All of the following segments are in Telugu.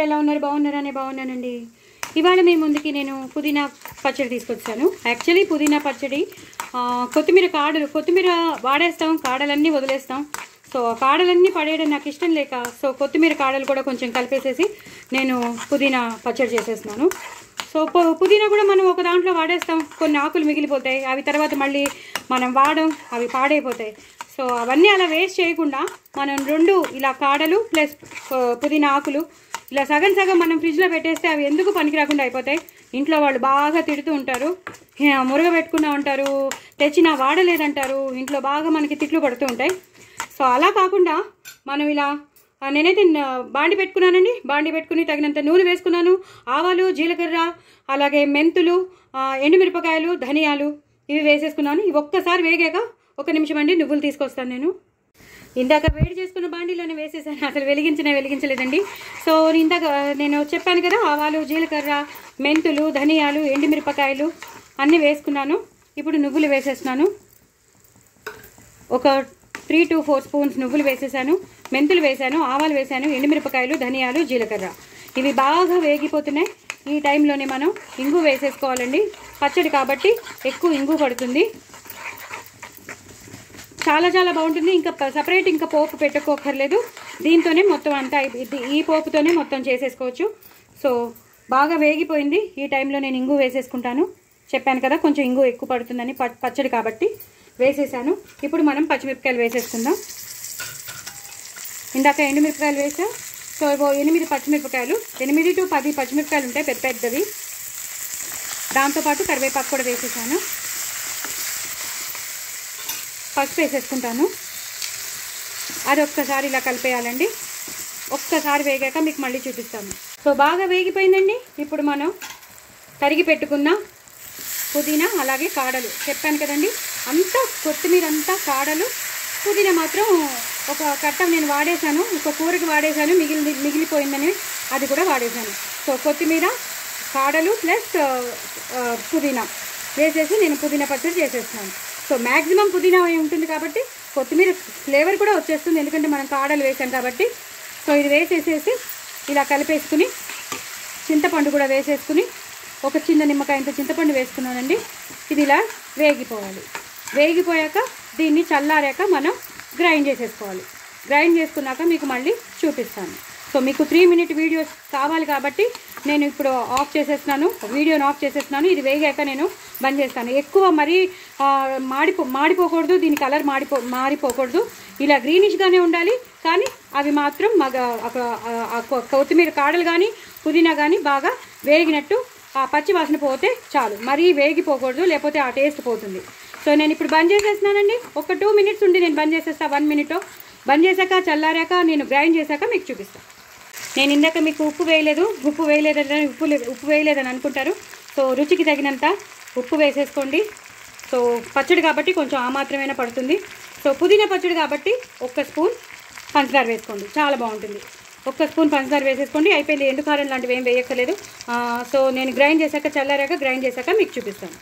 ఎలా ఉన్నారు? బాగున్నారని బాగున్నానండి. ఇవాళ మీ ముందుకి నేను పుదీనా పచ్చడి తీసుకొచ్చాను. యాక్చువల్లీ పుదీనా పచ్చడి కొత్తిమీర కాడలు, కొత్తిమీర వాడేస్తాం, కాడలన్నీ వదిలేస్తాం. సో కాడలన్నీ పడేయడం నాకు ఇష్టం లేక సో కొత్తిమీర కాడలు కూడా కొంచెం కలిపేసేసి నేను పుదీనా పచ్చడి చేసేస్తున్నాను. సో పుదీనా కూడా మనం ఒక దాంట్లో వాడేస్తాం, కొన్ని ఆకులు మిగిలిపోతాయి, అవి తర్వాత మళ్ళీ మనం వాడడం, అవి పాడైపోతాయి. సో అవన్నీ అలా వేస్ట్ చేయకుండా మనం రెండు ఇలా కాడలు ప్లస్ పుదీనా ఆకులు ఇలా సగం సగం మనం ఫ్రిడ్జ్లో పెట్టేస్తే అవి ఎందుకు పనికి రాకుండా అయిపోతాయి. ఇంట్లో వాళ్ళు బాగా తిడుతూ ఉంటారు, మురగ పెట్టుకున్నా ఉంటారు, తెచ్చినా వాడలేదంటారు, ఇంట్లో బాగా మనకి తిట్లు పడుతూ ఉంటాయి. సో అలా కాకుండా మనం ఇలా నేనైతే బాండి పెట్టుకున్నానండి. బాండి పెట్టుకుని తగినంత నూనె వేసుకున్నాను. ఆవాలు, జీలకర్ర, అలాగే మెంతులు, ఎండుమిరపకాయలు, ధనియాలు ఇవి వేసేసుకున్నాను. ఇవి ఒక్కసారి వేగాక 1 నిమిషం అండి నువ్వులు తీసుకొస్తాను. నేను ఇందాక వేడి చేసుకున్న బాండీలోనే వేసేసాను, అసలు వెలిగించలేదండి. సో ఇందాక నేను చెప్పాను కదా, ఆవాలు, జీలకర్ర, మెంతులు, ధనియాలు, ఎండుమిరపకాయలు అన్నీ వేసుకున్నాను. ఇప్పుడు నువ్వులు వేసేస్తున్నాను. ఒక 3 to 4 స్పూన్స్ నువ్వులు వేసేసాను, మెంతులు వేసాను, ఆవాలు వేసాను, ఎండుమిరపకాయలు, ధనియాలు, జీలకర్ర ఇవి బాగా వేగిపోతున్నాయి. ఈ టైంలోనే మనం ఇంగు వేసేసుకోవాలండి. పచ్చడి కాబట్టి ఎక్కువ ఇంగు పడుతుంది, చాలా చాలా బాగుంటుంది. ఇంకా సపరేట్ ఇంకా పోపు పెట్టుకోకర్లేదు, దీంతోనే మొత్తం అంతా ఈ పోపుతోనే మొత్తం చేసేసుకోవచ్చు. సో బాగా వేగిపోయింది. ఈ టైంలో నేను ఇంగు వేసేసుకుంటాను. చెప్పాను కదా కొంచెం ఇంగు ఎక్కువ పడుతుందని, పచ్చడి కాబట్టి వేసేసాను. ఇప్పుడు మనం పచ్చిమిరపకాయలు వేసేసుకుందాం. ఇందాక ఎండుమిరపకాయలు వేసా. సో 8 పచ్చిమిరపకాయలు, 8 to 10 పచ్చిమిరపకాయలు ఉంటాయి పెద్ద పెద్దవి. దాంతోపాటు కరివేపాకు కూడా వేసేసాను. పసుపు వేసేసుకుంటాను. అది ఒక్కసారి ఇలా కలిపేయాలండి. ఒక్కసారి వేగాక మీకు మళ్ళీ చూపిస్తాను. సో బాగా వేగిపోయిందండి. ఇప్పుడు మనం తరిగి పెట్టుకున్న పుదీనా అలాగే కాడలు చెప్పాను కదండి, అంతా కొత్తిమీర అంతా కాడలు, పుదీనా మాత్రం ఒక కట్ట నేను వాడేశాను, ఒక కూరకి వాడేశాను, మిగిలిపోయిందని అది కూడా వాడేశాను. సో కొత్తిమీర, కాడలు ప్లస్ పుదీనా వేసేసి నేను పుదీనా పచ్చడి చేసేస్తున్నాను. సో మ్యాక్సిమం పుదీనా ఉంటుంది కాబట్టి కొత్తిమీర ఫ్లేవర్ కూడా వచ్చేస్తుంది, ఎందుకంటే మనం కాడలు వేసాం కాబట్టి. సో ఇది వేసేసేసి ఇలా కలిపేసుకుని చింతపండు కూడా వేసేసుకుని ఒక చిన్న నిమ్మకాయంత చింతపండు వేసుకున్నానండి. ఇది ఇలా వేగిపోవాలి. వేగిపోయాక దీన్ని చల్లారాక మనం గ్రైండ్ చేసేసుకోవాలి. గ్రైండ్ చేసుకున్నాక మీకు మళ్ళీ చూపిస్తాను. సో మీకు 3 minute వీడియోస్ కావాలి కాబట్టి నేను ఇప్పుడు ఆఫ్ చేసేస్తున్నాను, వీడియోని ఆఫ్ చేసేస్తున్నాను. ఇది వేగాక నేను బంద్ చేస్తాను. ఎక్కువ మరీ మాడిపోకూడదు, దీని కలర్ మారిపోకూడదు, ఇలా గ్రీనిష్గానే ఉండాలి. కానీ అవి మాత్రం కొత్తిమీర కాడలు కానీ పుదీనా కానీ బాగా వేగినట్టు ఆ పచ్చి వాసన పోతే చాలు, మరీ వేగిపోకూడదు, లేకపోతే ఆ టేస్ట్ పోతుంది. సో నేను ఇప్పుడు బంద్ చేసేస్తున్నానండి. ఒక 2 minutes ఉండి నేను బంద్ చేసేస్తా. 1 minute బంద్ చేశాక చల్లారాక నేను గ్రైండ్ చేశాక మీకు చూపిస్తాను. నేను ఇందాక మీకు ఉప్పు వేయలేదని అనుకుంటారు. సో రుచికి తగినంత ఉప్పు వేసేసుకోండి. సో పచ్చడి కాబట్టి కొంచెం ఆ మాత్రమైనా పడుతుంది. సో పుదీనా పచ్చడి కాబట్టి 1 స్పూన్ పంచదార వేసుకోండి, చాలా బాగుంటుంది. 1 స్పూన్ పంచదార వేసేసుకోండి. అయిపోయింది, ఎండు కారం లాంటివి ఏం వేయక్కర్లేదు. సో నేను గ్రైండ్ చేశాక చల్లారాక గ్రైండ్ చేశాక మీకు చూపిస్తాను.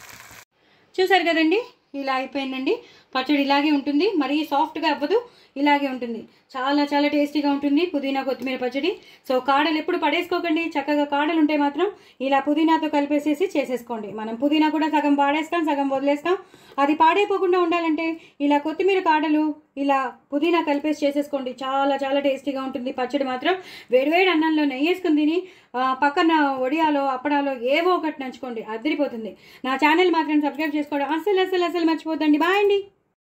చూసారు కదండి, ఇలా అయిపోయిందండి. పచ్చడి ఇలాగే ఉంటుంది, మరీ సాఫ్ట్గా అవ్వదు, ఇలాగే ఉంటుంది. చాలా చాలా టేస్టీగా ఉంటుంది పుదీనా కొత్తిమీర పచ్చడి. సో కాడలు ఎప్పుడు పడేసుకోకండి, చక్కగా కాడలు ఉంటే మాత్రం ఇలా పుదీనాతో కలిపేసేసి చేసేసుకోండి. మనం పుదీనా కూడా సగం వాడేస్తాం, సగం వదిలేస్తాం. అది పాడైపోకుండా ఉండాలంటే ఇలా కొత్తిమీర కాడలు ఇలా పుదీనా కలిపేసి చేసేసుకోండి. చాలా చాలా టేస్టీగా ఉంటుంది పచ్చడి మాత్రం. వేడివేడి అన్నంలో నెయ్యి వేసుకుని తిని పక్కన వడియాలో అప్పడాలో ఏవో ఒకటి నంచుకోండి, అదిరిపోతుంది. నా ఛానల్ మాత్రం సబ్స్క్రైబ్ చేసుకోవడం అస్సలు మర్చిపోద్దండి. బాయ్ అండి.